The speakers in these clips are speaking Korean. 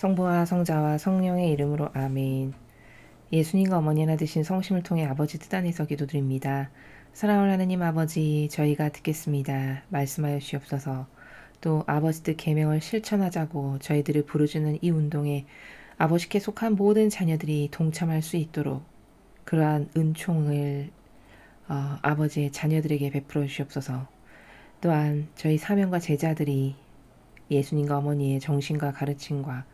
성부와 성자와 성령의 이름으로 아멘. 예수님과 어머니 하나 되신 성심을 통해 아버지 뜻 안에서 기도드립니다. 사랑하는 하느님 아버지, 저희가 듣겠습니다. 말씀하여 주시옵소서. 또 아버지 뜻 계명을 실천하자고 저희들을 부르주는 이 운동에 아버지께 속한 모든 자녀들이 동참할 수 있도록 그러한 은총을 아버지의 자녀들에게 베풀어 주시옵소서. 또한 저희 사명과 제자들이 예수님과 어머니의 정신과 가르침과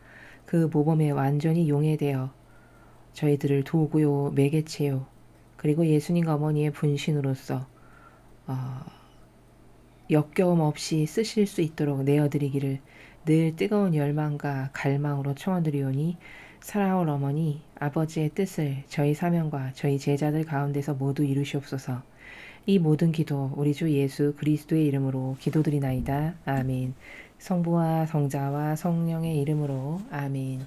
그 모범에 완전히 용해되어 저희들을 도구요 매개체요 그리고 예수님과 어머니의 분신으로서 역겨움 없이 쓰실 수 있도록 내어드리기를 늘 뜨거운 열망과 갈망으로 청원드리오니 사랑하는 어머니 아버지의 뜻을 저희 사명과 저희 제자들 가운데서 모두 이루시옵소서. 이 모든 기도 우리 주 예수 그리스도의 이름으로 기도드리나이다. 아멘. 성부와 성자와 성령의 이름으로 아멘.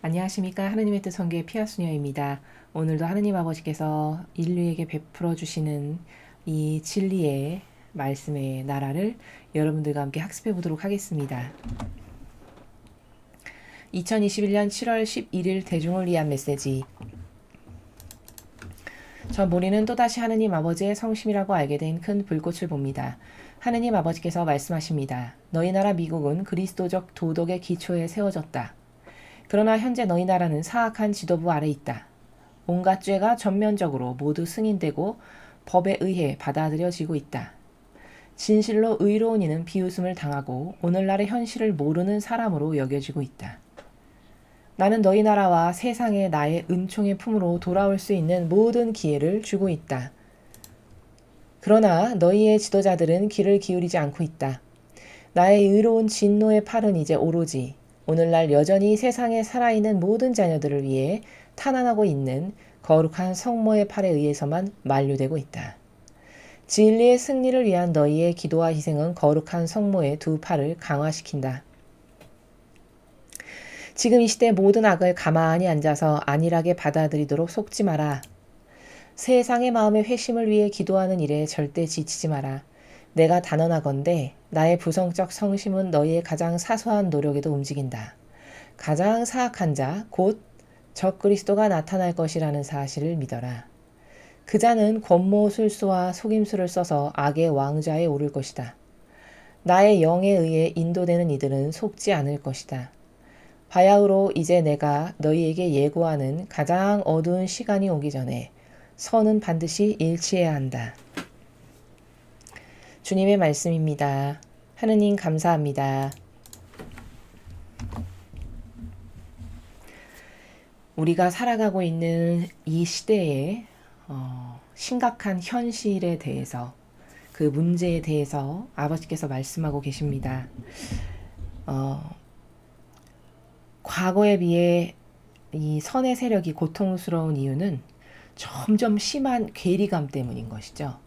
안녕하십니까. 하느님의 뜻 선교의 피아수녀입니다. 오늘도 하느님 아버지께서 인류에게 베풀어 주시는 이 진리의 말씀의 나라를 여러분들과 함께 학습해 보도록 하겠습니다. 2021년 7월 11일 대중을 위한 메시지. 저 모리는 또다시 하느님 아버지의 성심이라고 알게 된 큰 불꽃을 봅니다. 하느님 아버지께서 말씀하십니다. 너희 나라 미국은 그리스도적 도덕의 기초에 세워졌다. 그러나 현재 너희 나라는 사악한 지도부 아래 있다. 온갖 죄가 전면적으로 모두 승인되고 법에 의해 받아들여지고 있다. 진실로 의로운 이는 비웃음을 당하고 오늘날의 현실을 모르는 사람으로 여겨지고 있다. 나는 너희 나라와 세상에 나의 은총의 품으로 돌아올 수 있는 모든 기회를 주고 있다. 그러나 너희의 지도자들은 귀를 기울이지 않고 있다. 나의 의로운 진노의 팔은 이제 오로지 오늘날 여전히 세상에 살아있는 모든 자녀들을 위해 탄환하고 있는 거룩한 성모의 팔에 의해서만 만류되고 있다. 진리의 승리를 위한 너희의 기도와 희생은 거룩한 성모의 두 팔을 강화시킨다. 지금 이 시대 모든 악을 가만히 앉아서 안일하게 받아들이도록 속지 마라. 세상의 마음의 회심을 위해 기도하는 일에 절대 지치지 마라. 내가 단언하건대 나의 부성적 성심은 너희의 가장 사소한 노력에도 움직인다. 가장 사악한 자, 곧 적그리스도가 나타날 것이라는 사실을 믿어라. 그 자는 권모술수와 속임수를 써서 악의 왕좌에 오를 것이다. 나의 영에 의해 인도되는 이들은 속지 않을 것이다. 바야흐로 이제 내가 너희에게 예고하는 가장 어두운 시간이 오기 전에 선은 반드시 일치해야 한다. 주님의 말씀입니다. 하느님 감사합니다. 우리가 살아가고 있는 이 시대의 심각한 현실에 대해서 그 문제에 대해서 아버지께서 말씀하고 계십니다. 과거에 비해 이 선의 세력이 고통스러운 이유는 점점 심한 괴리감 때문인 것이죠.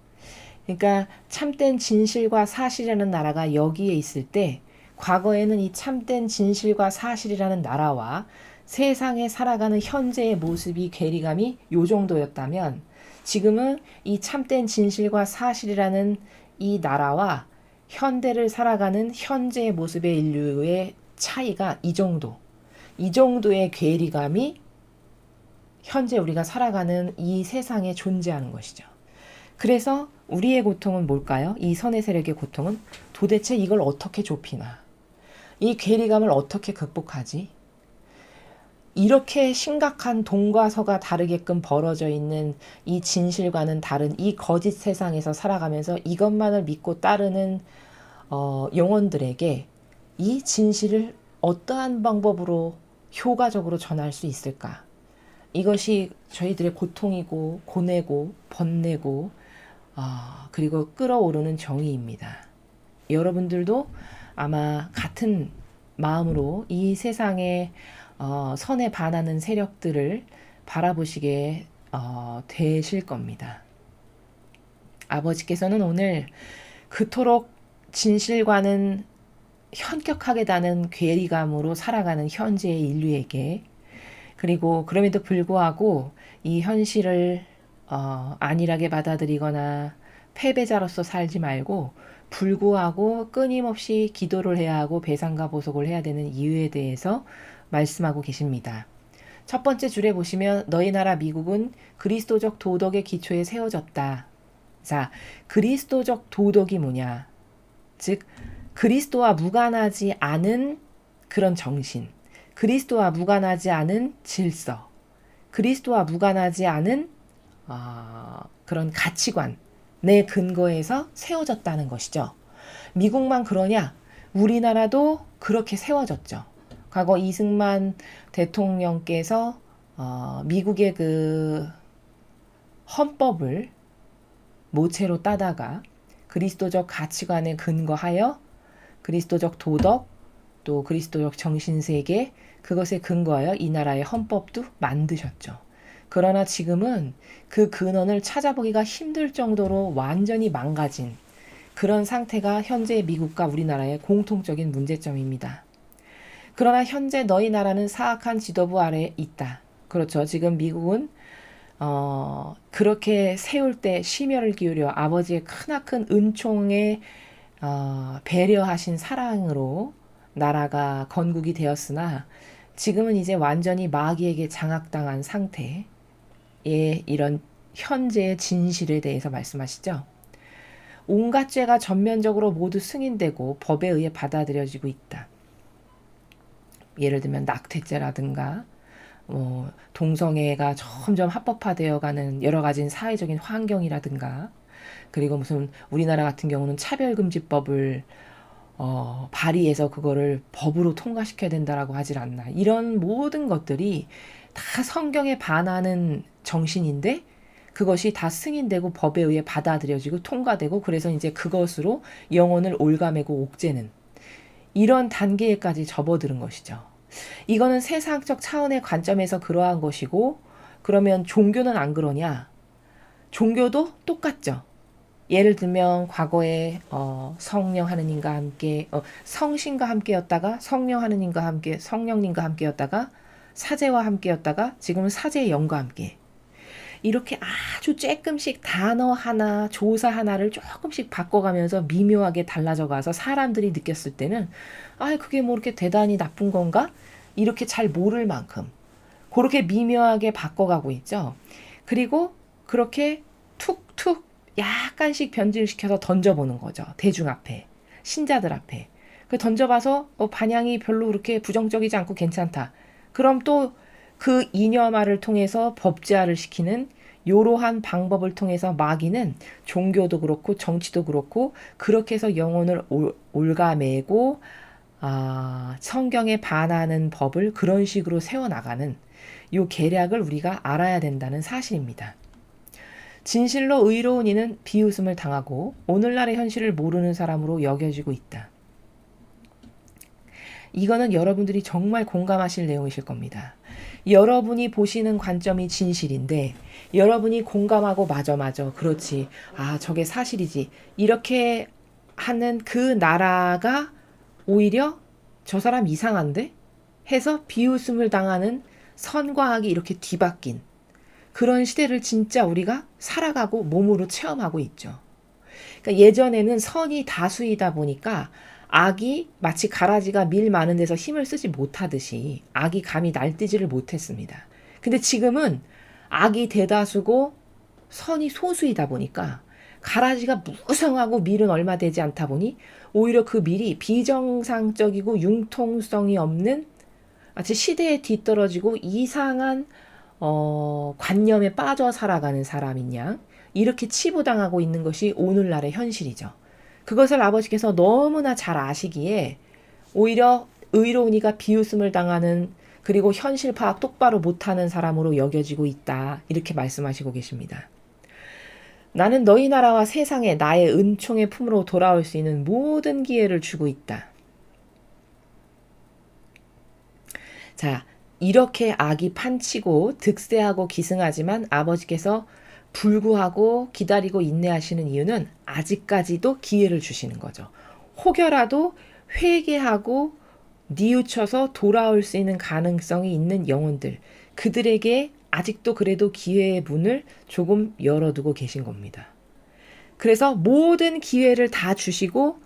그러니까 참된 진실과 사실이라는 나라가 여기에 있을 때 과거에는 이 참된 진실과 사실이라는 나라와 세상에 살아가는 현재의 모습이 괴리감이 요 정도였다면 지금은 이 참된 진실과 사실이라는 이 나라와 현대를 살아가는 현재의 모습의 인류의 차이가 이 정도의 괴리감이 현재 우리가 살아가는 이 세상에 존재하는 것이죠. 그래서 우리의 고통은 뭘까요? 이 선의 세력의 고통은 도대체 이걸 어떻게 좁히나? 이 괴리감을 어떻게 극복하지? 이렇게 심각한 동과 서가 다르게끔 벌어져 있는 이 진실과는 다른 이 거짓 세상에서 살아가면서 이것만을 믿고 따르는 영혼들에게 이 진실을 어떠한 방법으로 효과적으로 전할 수 있을까? 이것이 저희들의 고통이고 고뇌고 번뇌고 그리고 끓어오르는 정의입니다. 여러분들도 아마 같은 마음으로 이 세상의 선에 반하는 세력들을 바라보시게 되실 겁니다. 아버지께서는 오늘 그토록 진실과는 현격하게 다른 괴리감으로 살아가는 현재의 인류에게 그리고 그럼에도 불구하고 이 현실을 안일하게 받아들이거나 패배자로서 살지 말고 불구하고 끊임없이 기도를 해야 하고 배상과 보복을 해야 되는 이유에 대해서 말씀하고 계십니다. 첫 번째 줄에 보시면 너희 나라 미국은 그리스도적 도덕의 기초에 세워졌다. 자, 그리스도적 도덕이 뭐냐? 즉 그리스도와 무관하지 않은 그런 정신, 그리스도와 무관하지 않은 질서, 그리스도와 무관하지 않은 그런 가치관의 근거에서 세워졌다는 것이죠. 미국만 그러냐? 우리나라도 그렇게 세워졌죠. 과거 이승만 대통령께서 미국의 그 헌법을 모체로 따다가 그리스도적 가치관에 근거하여 그리스도적 도덕 또 그리스도적 정신세계 그것에 근거하여 이 나라의 헌법도 만드셨죠. 그러나 지금은 그 근원을 찾아보기가 힘들 정도로 완전히 망가진 그런 상태가 현재 미국과 우리나라의 공통적인 문제점입니다. 그러나 현재 너희 나라는 사악한 지도부 아래에 있다. 그렇죠. 지금 미국은 그렇게 세울 때 심혈을 기울여 아버지의 크나큰 은총에 배려하신 사랑으로 나라가 건국이 되었으나 지금은 이제 완전히 마귀에게 장악당한 상태의 이런 현재의 진실에 대해서 말씀하시죠. 온갖 죄가 전면적으로 모두 승인되고 법에 의해 받아들여지고 있다. 예를 들면 낙태죄라든가 동성애가 점점 합법화되어가는 여러 가지 사회적인 환경이라든가 그리고 무슨 우리나라 같은 경우는 차별금지법을 발의해서 그거를 법으로 통과시켜야 된다라고 하질 않나. 이런 모든 것들이 다 성경에 반하는 정신인데 그것이 다 승인되고 법에 의해 받아들여지고 통과되고 그래서 이제 그것으로 영혼을 올가매고 옥죄는 이런 단계에까지 접어드는 것이죠. 이거는 세상적 차원의 관점에서 그러한 것이고 그러면 종교는 안 그러냐? 종교도 똑같죠. 예를 들면 과거에 성령 하느님과 함께 성신과 함께였다가 성령 하느님과 함께 성령님과 함께였다가 사제와 함께였다가 지금은 사제의 영과 함께 이렇게 아주 조금씩 단어 하나 조사 하나를 조금씩 바꿔가면서 미묘하게 달라져 가서 사람들이 느꼈을 때는 그게 뭐 이렇게 대단히 나쁜 건가? 이렇게 잘 모를 만큼 그렇게 미묘하게 바꿔가고 있죠. 그리고 그렇게 툭툭 약간씩 변질시켜서 던져보는 거죠. 대중 앞에, 신자들 앞에. 그 던져봐서 반향이 별로 그렇게 부정적이지 않고 괜찮다. 그럼 또 그 이념화를 통해서 법제화를 시키는 이러한 방법을 통해서 마귀는 종교도 그렇고 정치도 그렇고 그렇게 해서 영혼을 올가매고 성경에 반하는 법을 그런 식으로 세워나가는 이 계략을 우리가 알아야 된다는 사실입니다. 진실로 의로운 이는 비웃음을 당하고 오늘날의 현실을 모르는 사람으로 여겨지고 있다. 이거는 여러분들이 정말 공감하실 내용이실 겁니다. 여러분이 보시는 관점이 진실인데 여러분이 공감하고 맞아 그렇지 저게 사실이지 이렇게 하는 그 나라가 오히려 저 사람 이상한데? 해서 비웃음을 당하는 선과 악이 이렇게 뒤바뀐 그런 시대를 진짜 우리가 살아가고 몸으로 체험하고 있죠. 그러니까 예전에는 선이 다수이다 보니까 악이 마치 가라지가 밀 많은 데서 힘을 쓰지 못하듯이 악이 감히 날뛰지를 못했습니다. 근데 지금은 악이 대다수고 선이 소수이다 보니까 가라지가 무성하고 밀은 얼마 되지 않다 보니 오히려 그 밀이 비정상적이고 융통성이 없는 마치 시대에 뒤떨어지고 이상한 관념에 빠져 살아가는 사람인 양 이렇게 치부당하고 있는 것이 오늘날의 현실이죠. 그것을 아버지께서 너무나 잘 아시기에 오히려 의로운 이가 비웃음을 당하는 그리고 현실 파악 똑바로 못하는 사람으로 여겨지고 있다. 이렇게 말씀하시고 계십니다. 나는 너희 나라와 세상에 나의 은총의 품으로 돌아올 수 있는 모든 기회를 주고 있다. 자, 이렇게 악이 판치고 득세하고 기승하지만 아버지께서 불구하고 기다리고 인내하시는 이유는 아직까지도 기회를 주시는 거죠. 혹여라도 회개하고 뉘우쳐서 돌아올 수 있는 가능성이 있는 영혼들, 그들에게 아직도 그래도 기회의 문을 조금 열어두고 계신 겁니다. 그래서 모든 기회를 다 주시고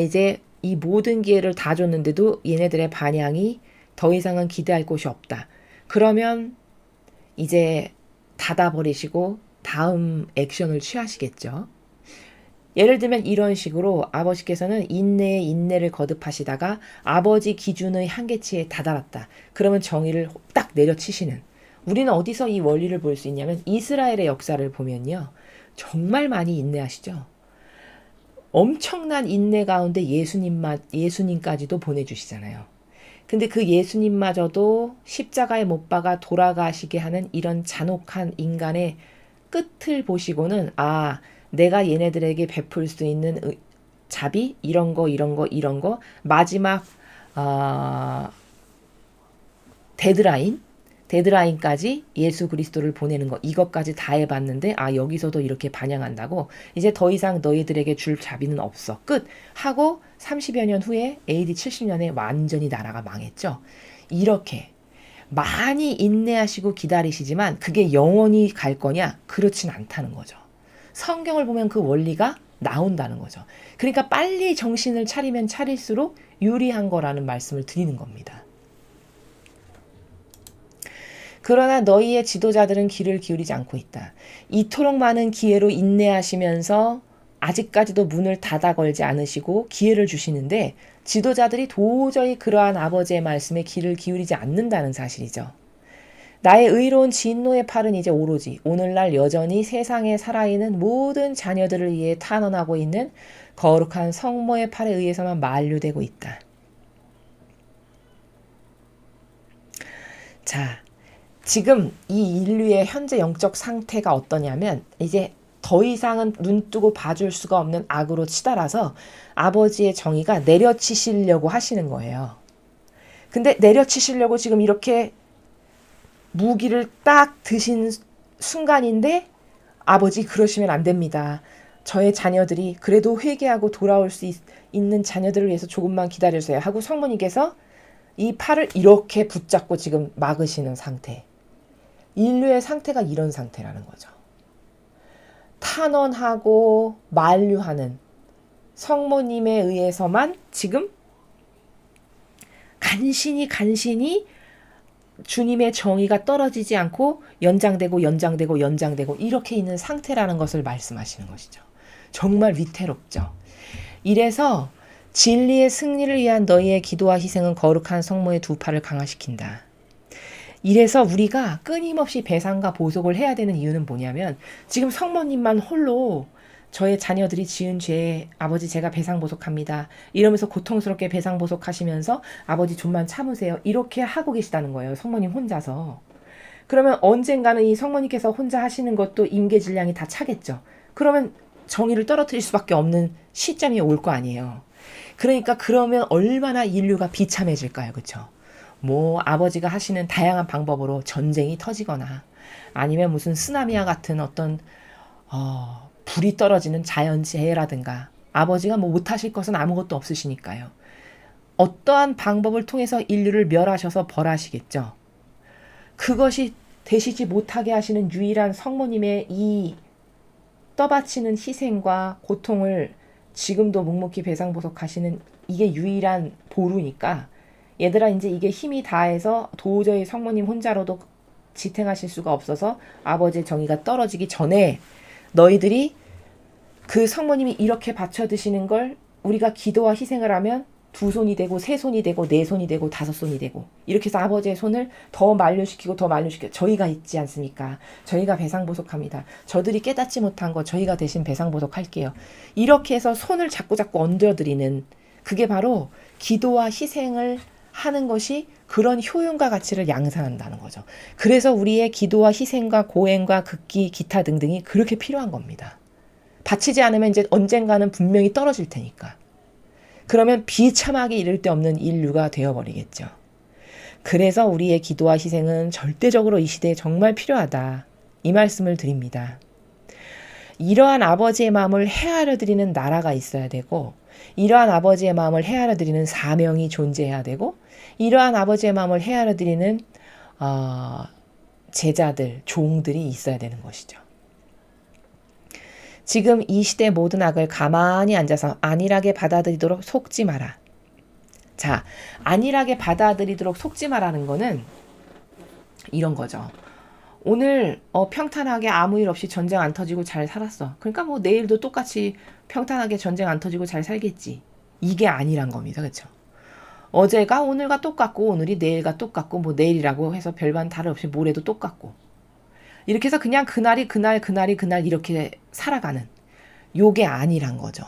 이제 이 모든 기회를 다 줬는데도 얘네들의 반향이 더 이상은 기대할 곳이 없다. 그러면 이제 닫아버리시고 다음 액션을 취하시겠죠. 예를 들면 이런 식으로 아버지께서는 인내에 인내를 거듭하시다가 아버지 기준의 한계치에 다다랐다. 그러면 정의를 딱 내려치시는. 우리는 어디서 이 원리를 볼 수 있냐면 이스라엘의 역사를 보면요. 정말 많이 인내하시죠. 엄청난 인내 가운데 예수님까지도 보내주시잖아요. 근데 그 예수님마저도 십자가에 못 박아 돌아가시게 하는 이런 잔혹한 인간의 끝을 보시고는 내가 얘네들에게 베풀 수 있는 자비 이런 거 마지막 데드라인까지 예수 그리스도를 보내는 거 이것까지 다 해봤는데 여기서도 이렇게 반영한다고 이제 더 이상 너희들에게 줄 자비는 없어 끝 하고 30여 년 후에 AD 70년에 완전히 나라가 망했죠. 이렇게 많이 인내하시고 기다리시지만 그게 영원히 갈 거냐? 그렇진 않다는 거죠. 성경을 보면 그 원리가 나온다는 거죠. 그러니까 빨리 정신을 차리면 차릴수록 유리한 거라는 말씀을 드리는 겁니다. 그러나 너희의 지도자들은 귀를 기울이지 않고 있다. 이토록 많은 기회로 인내하시면서 아직까지도 문을 닫아 걸지 않으시고 기회를 주시는데 지도자들이 도저히 그러한 아버지의 말씀에 귀를 기울이지 않는다는 사실이죠. 나의 의로운 진노의 팔은 이제 오로지 오늘날 여전히 세상에 살아있는 모든 자녀들을 위해 탄원하고 있는 거룩한 성모의 팔에 의해서만 만류되고 있다. 자, 지금 이 인류의 현재 영적 상태가 어떠냐면 이제 더 이상은 눈 뜨고 봐줄 수가 없는 악으로 치달아서 아버지의 정의가 내려치시려고 하시는 거예요. 근데 내려치시려고 지금 이렇게 무기를 딱 드신 순간인데 아버지 그러시면 안 됩니다. 저의 자녀들이 그래도 회개하고 돌아올 수 있는 자녀들을 위해서 조금만 기다려주세요 하고 성모님께서 이 팔을 이렇게 붙잡고 지금 막으시는 상태. 인류의 상태가 이런 상태라는 거죠. 탄원하고 만류하는 성모님에 의해서만 지금 간신히 주님의 정의가 떨어지지 않고 연장되고 이렇게 있는 상태라는 것을 말씀하시는 것이죠. 정말 위태롭죠. 이래서 진리의 승리를 위한 너희의 기도와 희생은 거룩한 성모의 두 팔을 강화시킨다. 이래서 우리가 끊임없이 배상과 보속을 해야 되는 이유는 뭐냐면 지금 성모님만 홀로 저의 자녀들이 지은 죄에 아버지 제가 배상보속합니다. 이러면서 고통스럽게 배상보속하시면서 아버지 좀만 참으세요. 이렇게 하고 계시다는 거예요. 성모님 혼자서. 그러면 언젠가는 이 성모님께서 혼자 하시는 것도 임계질량이 다 차겠죠. 그러면 정의를 떨어뜨릴 수밖에 없는 시점이 올 거 아니에요. 그러니까 그러면 얼마나 인류가 비참해질까요. 그렇죠? 아버지가 하시는 다양한 방법으로 전쟁이 터지거나 아니면 무슨 쓰나미와 같은 어떤 불이 떨어지는 자연재해라든가 아버지가 못하실 것은 아무것도 없으시니까요. 어떠한 방법을 통해서 인류를 멸하셔서 벌하시겠죠. 그것이 되시지 못하게 하시는 유일한 성모님의 이 떠받치는 희생과 고통을 지금도 묵묵히 배상보속하시는 이게 유일한 보루니까 얘들아 이제 이게 힘이 다해서 도저히 성모님 혼자로도 지탱하실 수가 없어서 아버지의 정의가 떨어지기 전에 너희들이 그 성모님이 이렇게 바쳐드시는 걸 우리가 기도와 희생을 하면 두 손이 되고 세 손이 되고 네 손이 되고 다섯 손이 되고 이렇게 해서 아버지의 손을 더 만류시키고 저희가 있지 않습니까? 저희가 배상보속합니다. 저들이 깨닫지 못한 거 저희가 대신 배상보속할게요. 이렇게 해서 손을 자꾸 얹어드리는 그게 바로 기도와 희생을 하는 것이 그런 효용과 가치를 양산한다는 거죠. 그래서 우리의 기도와 희생과 고행과 극기 기타 등등이 그렇게 필요한 겁니다. 바치지 않으면 이제 언젠가는 분명히 떨어질 테니까. 그러면 비참하게 이를 데 없는 인류가 되어버리겠죠. 그래서 우리의 기도와 희생은 절대적으로 이 시대에 정말 필요하다. 이 말씀을 드립니다. 이러한 아버지의 마음을 헤아려 드리는 나라가 있어야 되고 이러한 아버지의 마음을 헤아려 드리는 사명이 존재해야 되고 이러한 아버지의 마음을 헤아려 드리는 제자들, 종들이 있어야 되는 것이죠. 지금 이 시대 모든 악을 가만히 앉아서 안일하게 받아들이도록 속지 마라. 자, 안일하게 받아들이도록 속지 마라는 거는 이런 거죠. 오늘 평탄하게 아무 일 없이 전쟁 안 터지고 잘 살았어. 그러니까 뭐 내일도 똑같이 평탄하게 전쟁 안 터지고 잘 살겠지. 이게 아니란 겁니다. 그렇죠? 어제가 오늘과 똑같고 오늘이 내일과 똑같고 뭐 내일이라고 해서 별반 다름 없이 모레도 똑같고 이렇게 해서 그냥 그날이 그날 이렇게 살아가는 요게 아니란 거죠.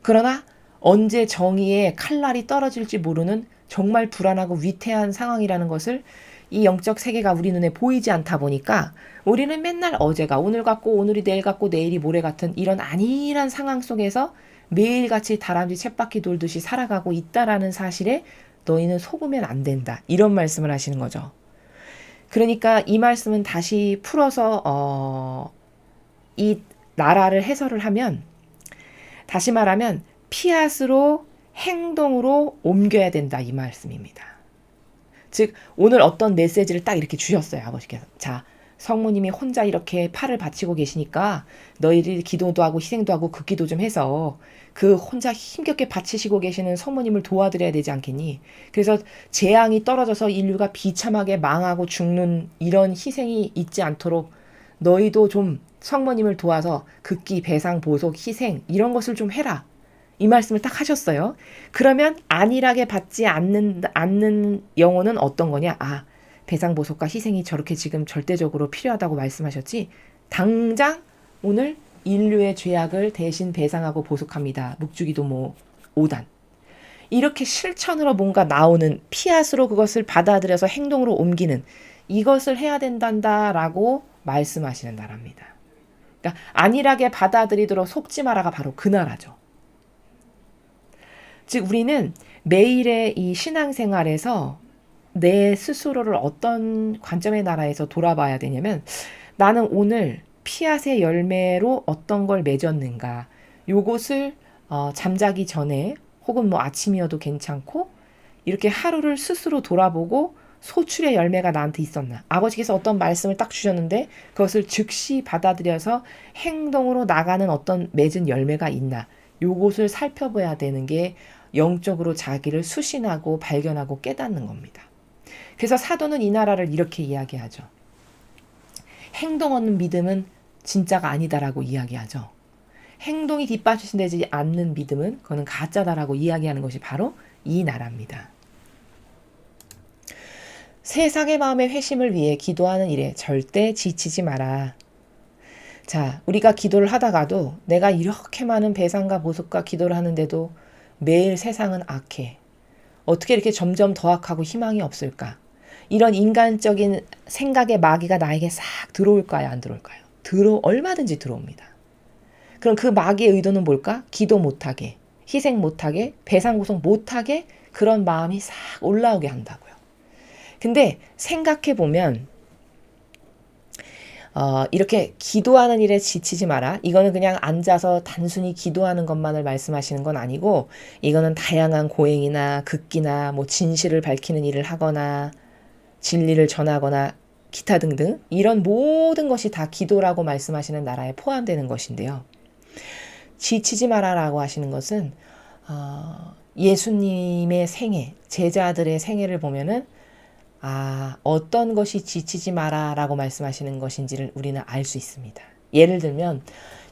그러나 언제 정의의 칼날이 떨어질지 모르는 정말 불안하고 위태한 상황이라는 것을 이 영적 세계가 우리 눈에 보이지 않다 보니까 우리는 맨날 어제가 오늘 같고 오늘이 내일 같고 내일이 모레 같은 이런 안일한 상황 속에서 매일같이 다람쥐 쳇바퀴 돌듯이 살아가고 있다라는 사실에 너희는 속으면 안 된다. 이런 말씀을 하시는 거죠. 그러니까 이 말씀은 다시 풀어서 이 나라를 해설을 하면 다시 말하면 피앗으로 행동으로 옮겨야 된다 이 말씀입니다. 즉 오늘 어떤 메시지를 딱 이렇게 주셨어요. 아버지께서. 자, 성모님이 혼자 이렇게 팔을 바치고 계시니까 너희들이 기도도 하고 희생도 하고 극기도 좀 해서 그 혼자 힘겹게 바치시고 계시는 성모님을 도와드려야 되지 않겠니? 그래서 재앙이 떨어져서 인류가 비참하게 망하고 죽는 이런 희생이 있지 않도록 너희도 좀 성모님을 도와서 극기, 배상, 보속, 희생 이런 것을 좀 해라. 이 말씀을 딱 하셨어요. 그러면 안일하게 받지 않는 영혼은 어떤 거냐? 아, 배상보속과 희생이 저렇게 지금 절대적으로 필요하다고 말씀하셨지. 당장 오늘 인류의 죄악을 대신 배상하고 보속합니다. 묵주기도 뭐 5단. 이렇게 실천으로 뭔가 나오는 피앗으로 그것을 받아들여서 행동으로 옮기는 이것을 해야 된단다라고 말씀하시는 나라입니다. 그러니까 안일하게 받아들이도록 속지 마라가 바로 그 나라죠. 즉 우리는 매일의 이 신앙생활에서 내 스스로를 어떤 관점의 나라에서 돌아봐야 되냐면 나는 오늘 피앗의 열매로 어떤 걸 맺었는가 요것을 잠자기 전에 혹은 뭐 아침이어도 괜찮고 이렇게 하루를 스스로 돌아보고 소출의 열매가 나한테 있었나 아버지께서 어떤 말씀을 딱 주셨는데 그것을 즉시 받아들여서 행동으로 나가는 어떤 맺은 열매가 있나 요것을 살펴봐야 되는 게 영적으로 자기를 수신하고 발견하고 깨닫는 겁니다. 그래서 사도는 이 나라를 이렇게 이야기하죠. 행동 없는 믿음은 진짜가 아니다라고 이야기하죠. 행동이 뒷받침되지 않는 믿음은 그거는 가짜다라고 이야기하는 것이 바로 이 나라입니다. 세상의 마음의 회심을 위해 기도하는 일에 절대 지치지 마라. 자, 우리가 기도를 하다가도 내가 이렇게 많은 배상과 보석과 기도를 하는데도 매일 세상은 악해. 어떻게 이렇게 점점 더 악하고 희망이 없을까? 이런 인간적인 생각의 마귀가 나에게 싹 들어올까요? 안 들어올까요? 얼마든지 들어옵니다. 그럼 그 마귀의 의도는 뭘까? 기도 못하게, 희생 못하게, 배상고송 못하게 그런 마음이 싹 올라오게 한다고요. 근데 생각해보면 이렇게 기도하는 일에 지치지 마라. 이거는 그냥 앉아서 단순히 기도하는 것만을 말씀하시는 건 아니고 이거는 다양한 고행이나 극기나 뭐 진실을 밝히는 일을 하거나 진리를 전하거나 기타 등등 이런 모든 것이 다 기도라고 말씀하시는 나라에 포함되는 것인데요. 지치지 마라라고 하시는 것은 예수님의 생애, 제자들의 생애를 보면은 어떤 것이 지치지 마라라고 말씀하시는 것인지를 우리는 알 수 있습니다. 예를 들면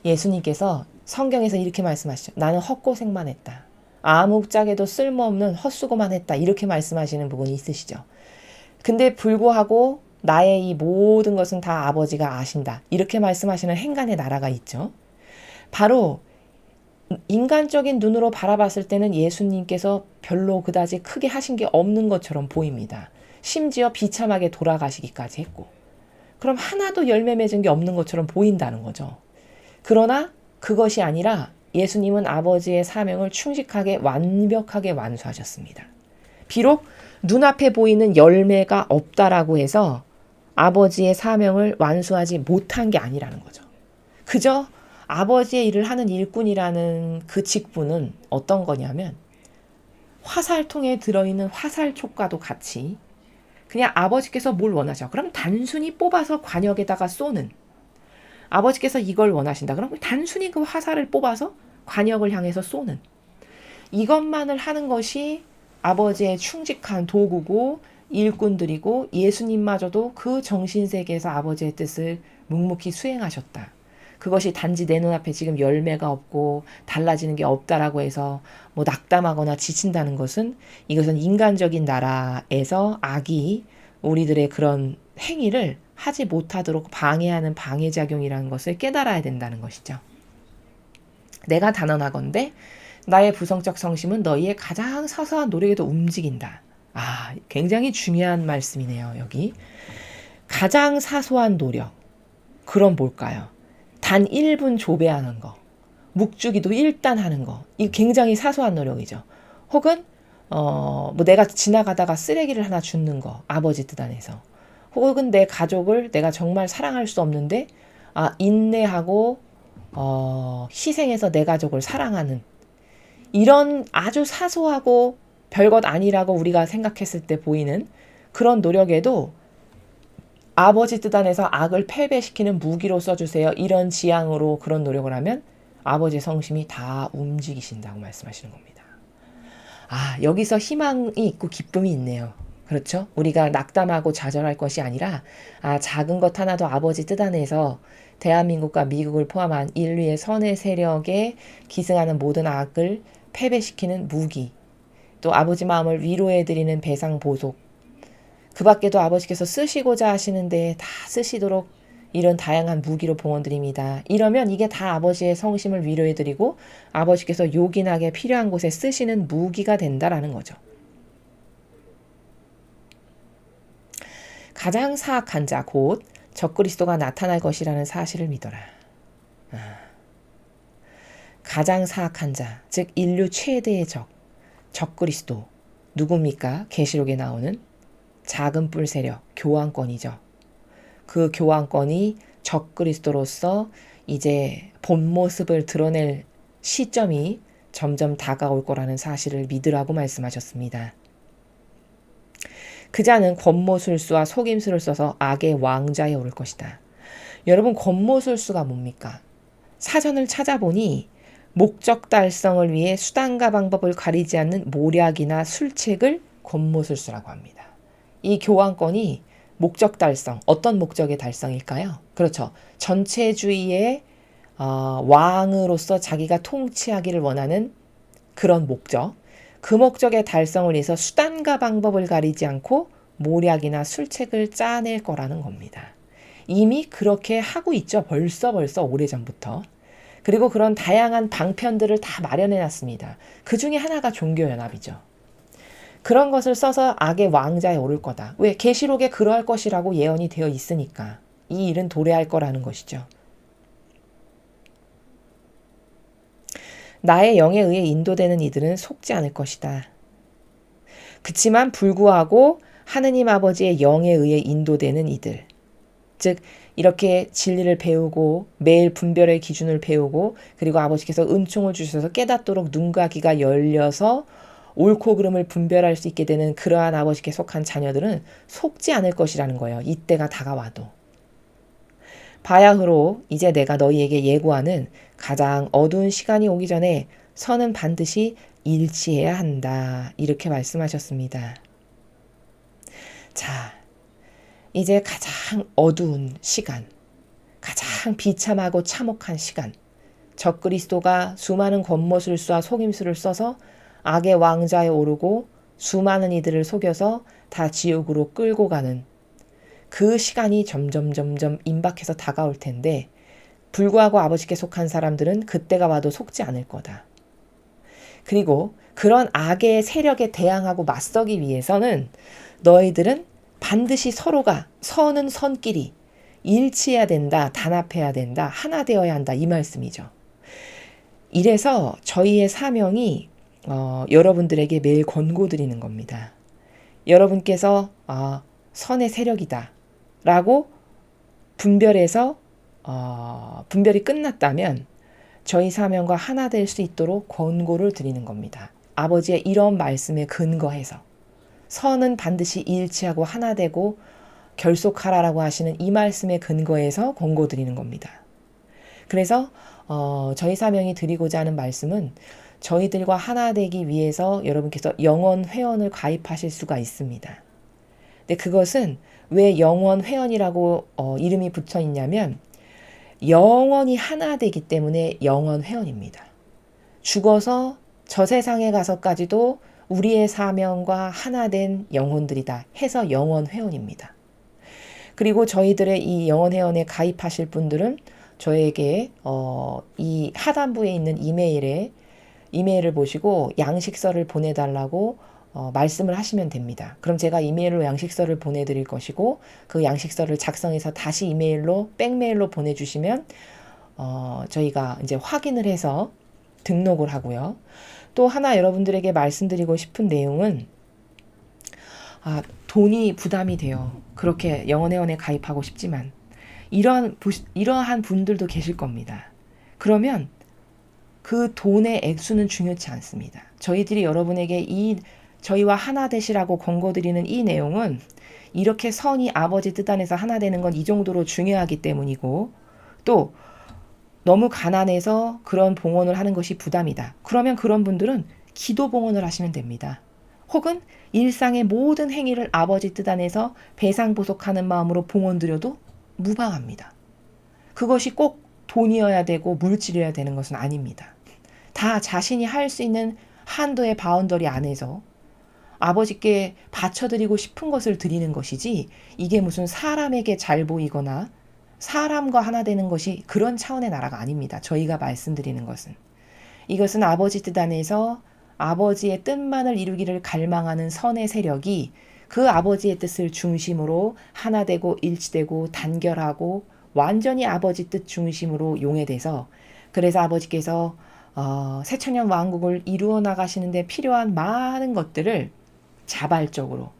예수님께서 성경에서 이렇게 말씀하시죠. 나는 헛고생만 했다. 아무짝에도 쓸모없는 헛수고만 했다. 이렇게 말씀하시는 부분이 있으시죠. 근데 불구하고 나의 이 모든 것은 다 아버지가 아신다. 이렇게 말씀하시는 행간의 나라가 있죠. 바로 인간적인 눈으로 바라봤을 때는 예수님께서 별로 그다지 크게 하신 게 없는 것처럼 보입니다. 심지어 비참하게 돌아가시기까지 했고 그럼 하나도 열매 맺은 게 없는 것처럼 보인다는 거죠. 그러나 그것이 아니라 예수님은 아버지의 사명을 충직하게 완벽하게 완수하셨습니다. 비록 눈앞에 보이는 열매가 없다라고 해서 아버지의 사명을 완수하지 못한 게 아니라는 거죠. 그저 아버지의 일을 하는 일꾼이라는 그 직분은 어떤 거냐면 화살통에 들어있는 화살촉과도 같이 그냥 아버지께서 뭘 원하셔. 그럼 단순히 뽑아서 관역에다가 쏘는 아버지께서 이걸 원하신다. 그럼 단순히 그 화살을 뽑아서 관역을 향해서 쏘는 이것만을 하는 것이 아버지의 충직한 도구고 일꾼들이고 예수님마저도 그 정신세계에서 아버지의 뜻을 묵묵히 수행하셨다. 그것이 단지 내 눈앞에 지금 열매가 없고 달라지는 게 없다라고 해서 뭐 낙담하거나 지친다는 것은 이것은 인간적인 나라에서 악이 우리들의 그런 행위를 하지 못하도록 방해하는 방해작용이라는 것을 깨달아야 된다는 것이죠. 내가 단언하건대 나의 부성적 성심은 너희의 가장 사소한 노력에도 움직인다. 굉장히 중요한 말씀이네요. 여기 가장 사소한 노력. 그럼 뭘까요? 단 1분 조배하는 거, 묵주기도 일단 하는 거, 이 굉장히 사소한 노력이죠. 혹은 뭐 내가 지나가다가 쓰레기를 하나 줍는 거, 아버지 뜻 안에서. 혹은 내 가족을 내가 정말 사랑할 수 없는데 인내하고 희생해서 내 가족을 사랑하는 이런 아주 사소하고 별것 아니라고 우리가 생각했을 때 보이는 그런 노력에도 아버지 뜻 안에서 악을 패배시키는 무기로 써주세요. 이런 지향으로 그런 노력을 하면 아버지의 성심이 다 움직이신다고 말씀하시는 겁니다. 여기서 희망이 있고 기쁨이 있네요. 그렇죠? 우리가 낙담하고 좌절할 것이 아니라 작은 것 하나도 아버지 뜻 안에서 대한민국과 미국을 포함한 인류의 선의 세력에 기승하는 모든 악을 패배시키는 무기, 또 아버지 마음을 위로해드리는 배상 보속, 그 밖에도 아버지께서 쓰시고자 하시는데 다 쓰시도록 이런 다양한 무기로 봉헌드립니다. 이러면 이게 다 아버지의 성심을 위로해드리고 아버지께서 요긴하게 필요한 곳에 쓰시는 무기가 된다라는 거죠. 가장 사악한 자 곧 적그리스도가 나타날 것이라는 사실을 믿어라. 가장 사악한 자, 즉 인류 최대의 적그리스도 누굽니까? 계시록에 나오는 작은 뿔 세력, 교황권이죠. 그 교황권이 적그리스도로서 이제 본 모습을 드러낼 시점이 점점 다가올 거라는 사실을 믿으라고 말씀하셨습니다. 그 자는 권모술수와 속임수를 써서 악의 왕좌에 오를 것이다. 여러분, 권모술수가 뭡니까? 사전을 찾아보니 목적 달성을 위해 수단과 방법을 가리지 않는 모략이나 술책을 권모술수라고 합니다. 이 교황권이 목적 달성, 어떤 목적의 달성일까요? 그렇죠. 전체주의의 왕으로서 자기가 통치하기를 원하는 그런 목적, 그 목적의 달성을 위해서 수단과 방법을 가리지 않고 모략이나 술책을 짜낼 거라는 겁니다. 이미 그렇게 하고 있죠. 벌써 오래전부터. 그리고 그런 다양한 방편들을 다 마련해 놨습니다. 그 중에 하나가 종교연합이죠. 그런 것을 써서 악의 왕좌에 오를 거다. 왜? 계시록에 그러할 것이라고 예언이 되어 있으니까. 이 일은 도래할 거라는 것이죠. 나의 영에 의해 인도되는 이들은 속지 않을 것이다. 그치만 불구하고 하느님 아버지의 영에 의해 인도되는 이들, 즉 이렇게 진리를 배우고 매일 분별의 기준을 배우고 그리고 아버지께서 은총을 주셔서 깨닫도록 눈과 귀가 열려서 옳고 그름을 분별할 수 있게 되는 그러한 아버지께 속한 자녀들은 속지 않을 것이라는 거예요. 이때가 다가와도. 바야흐로 이제 내가 너희에게 예고하는 가장 어두운 시간이 오기 전에 선은 반드시 일치해야 한다. 이렇게 말씀하셨습니다. 자, 이제 가장 어두운 시간, 가장 비참하고 참혹한 시간, 적그리스도가 수많은 권모술수와 속임수를 써서 악의 왕좌에 오르고 수많은 이들을 속여서 다 지옥으로 끌고 가는 그 시간이 점점 임박해서 다가올 텐데 불구하고 아버지께 속한 사람들은 그때가 와도 속지 않을 거다. 그리고 그런 악의 세력에 대항하고 맞서기 위해서는 너희들은 반드시 서로가 선은 선끼리 일치해야 된다, 단합해야 된다, 하나 되어야 한다 이 말씀이죠. 이래서 저희의 사명이 여러분들에게 매일 권고드리는 겁니다. 여러분께서 선의 세력이다 라고 분별해서 분별이 끝났다면 저희 사명과 하나 될 수 있도록 권고를 드리는 겁니다. 아버지의 이런 말씀에 근거해서 선은 반드시 일치하고 하나 되고 결속하라라고 하시는 이 말씀에 근거해서 권고 드리는 겁니다. 그래서 저희 사명이 드리고자 하는 말씀은 저희들과 하나 되기 위해서 여러분께서 영원 회원을 가입하실 수가 있습니다. 근데 그것은 왜 영원 회원이라고 이름이 붙어 있냐면 영원히 하나 되기 때문에 영원 회원입니다. 죽어서 저 세상에 가서까지도 우리의 사명과 하나 된 영혼들이다 해서 영원 회원입니다. 그리고 저희들의 이 영원 회원에 가입하실 분들은 저에게 이 하단부에 있는 이메일을 보시고 양식서를 보내달라고 말씀을 하시면 됩니다. 그럼 제가 이메일로 양식서를 보내드릴 것이고 그 양식서를 작성해서 다시 이메일로 백메일로 보내주시면 저희가 이제 확인을 해서 등록을 하고요. 또 하나 여러분들에게 말씀드리고 싶은 내용은 돈이 부담이 돼요. 그렇게 영원회원에 가입하고 싶지만 이러한 분들도 계실 겁니다. 그러면 그 돈의 액수는 중요치 않습니다. 저희들이 여러분에게 저희와 하나 되시라고 권고드리는 이 내용은 이렇게 선이 아버지 뜻 안에서 하나 되는 건 이 정도로 중요하기 때문이고 또 너무 가난해서 그런 봉헌을 하는 것이 부담이다. 그러면 그런 분들은 기도 봉헌을 하시면 됩니다. 혹은 일상의 모든 행위를 아버지 뜻 안에서 배상보속하는 마음으로 봉헌 드려도 무방합니다. 그것이 꼭 돈이어야 되고 물질이어야 되는 것은 아닙니다. 다 자신이 할 수 있는 한도의 바운더리 안에서 아버지께 바쳐드리고 싶은 것을 드리는 것이지 이게 무슨 사람에게 잘 보이거나 사람과 하나 되는 것이 그런 차원의 나라가 아닙니다. 저희가 말씀드리는 것은. 이것은 아버지 뜻 안에서 아버지의 뜻만을 이루기를 갈망하는 선의 세력이 그 아버지의 뜻을 중심으로 하나 되고 일치되고 단결하고 완전히 아버지 뜻 중심으로 용해돼서 그래서 아버지께서 새천년 왕국을 이루어 나가시는데 필요한 많은 것들을 자발적으로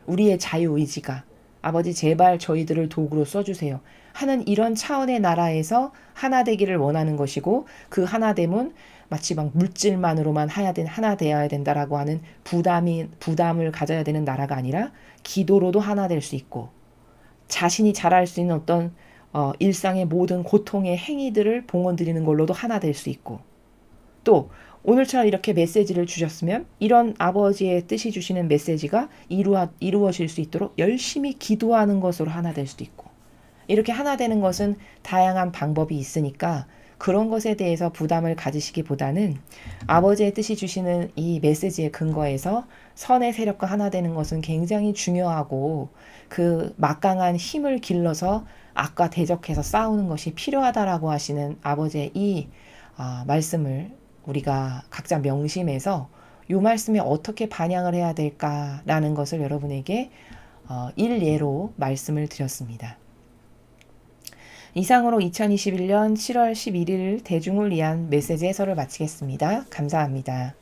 우리의 자유의지가 아버지 제발 저희들을 도구로 써주세요 하는 이런 차원의 나라에서 하나 되기를 원하는 것이고 그 하나됨은 마치 막 물질만으로만 하나 되어야 된다라고 하는 부담을 가져야 되는 나라가 아니라 기도로도 하나 될 수 있고 자신이 잘할 수 있는 어떤 일상의 모든 고통의 행위들을 봉헌 드리는 걸로도 하나 될 수 있고 또 오늘처럼 이렇게 메시지를 주셨으면 이런 아버지의 뜻이 주시는 메시지가 이루어질 수 있도록 열심히 기도하는 것으로 하나 될 수도 있고 이렇게 하나 되는 것은 다양한 방법이 있으니까 그런 것에 대해서 부담을 가지시기보다는 아버지의 뜻이 주시는 이 메시지에 근거해서 선의 세력과 하나 되는 것은 굉장히 중요하고 그 막강한 힘을 길러서 악과 대적해서 싸우는 것이 필요하다라고 하시는 아버지의 이 말씀을 우리가 각자 명심해서 이 말씀에 어떻게 반영을 해야 될까라는 것을 여러분에게 일예로 말씀을 드렸습니다. 이상으로 2021년 7월 11일 대중을 위한 메시지 해설을 마치겠습니다. 감사합니다.